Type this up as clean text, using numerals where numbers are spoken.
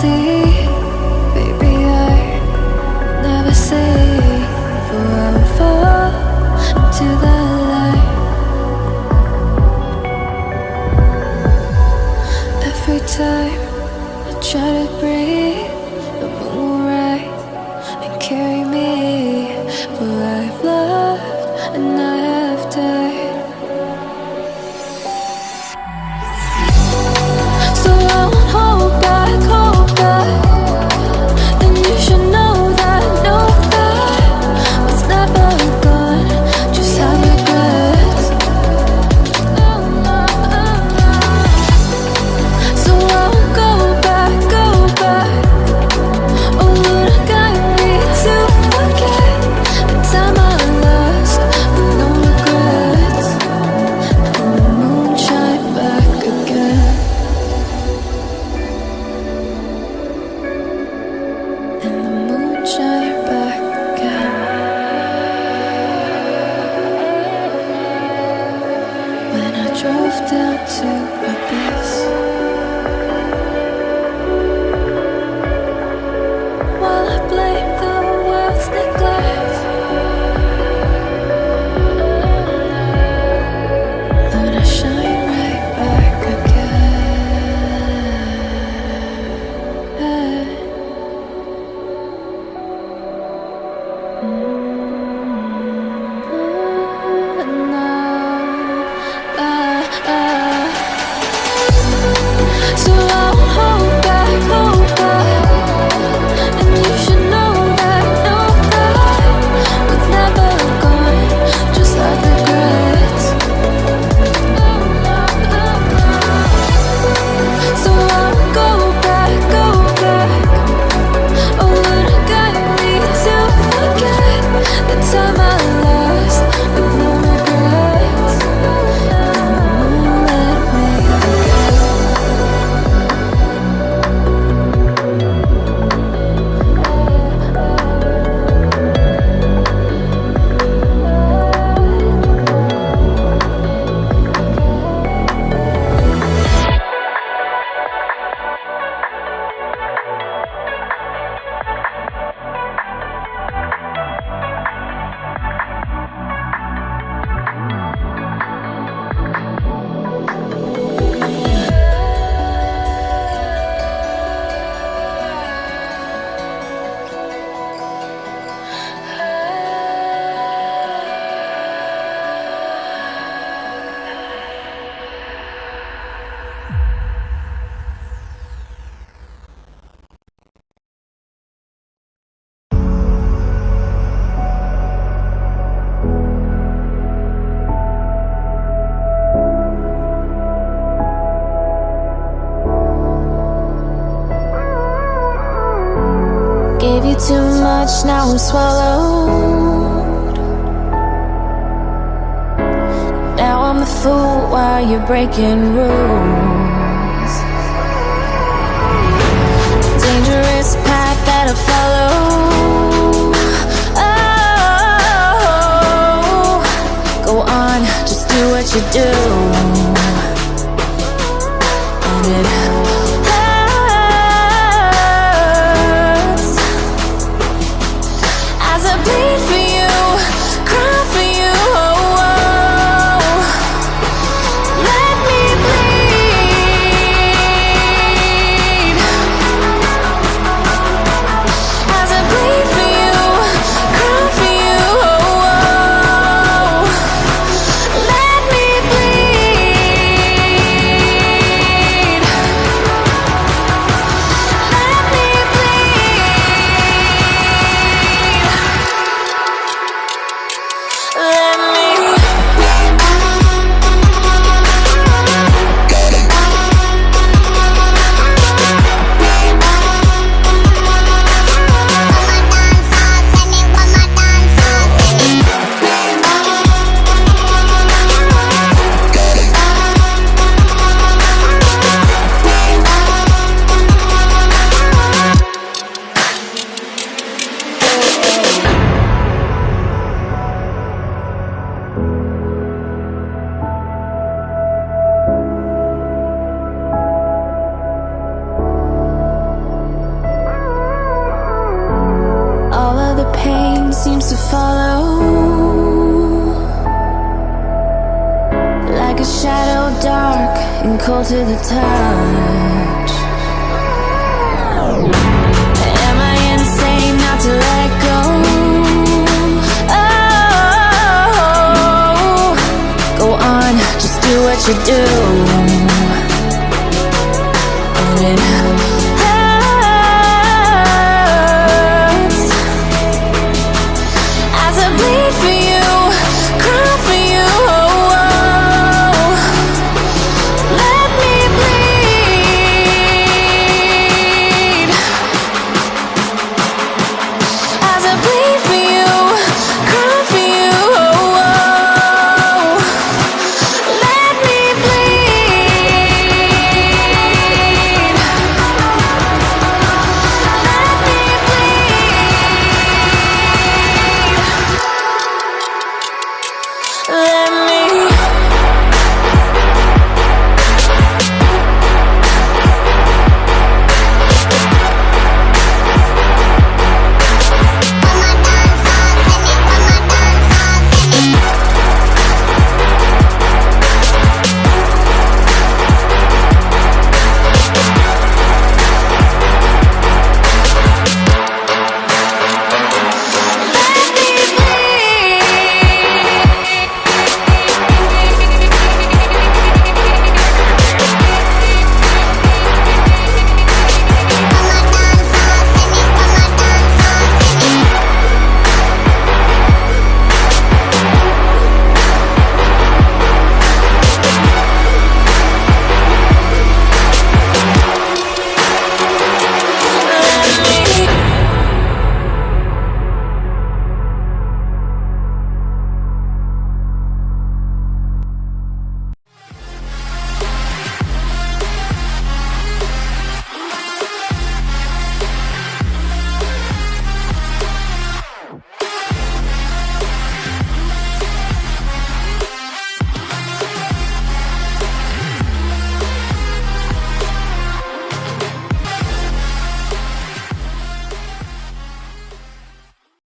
see, baby, I never say forever fall into the light. Every time I try to breathe, the moon will rise and carry me, for I've loved and I have died. So I won't hold back, then you should know that what's never gone, just have regrets. So I won't go back, oh Lord, I got me to forget the time I lost with no regrets, and the moon shine back again. And the moon shine back again. When I drove down to my base, while I blame the world's neglect, Lord, I shine right back again. So I won't hold back, and you should know that what's never gone, just like regrets. So I won't go back, oh Lord, I got me to forget the time I lost with no regrets, and the moon let me forget. Gave you too much, now I'm swallowed. Now I'm the fool while you're breaking rules. Dangerous path that I follow. Oh, go on, just do what you do. And it bleed for you, cry for you, oh, oh. Let me bleed. As I bleed for you, cry for you, oh, oh. Let me bleed. dark and cold to the touch. Am I insane not to let go? Oh, go on, just do what you do.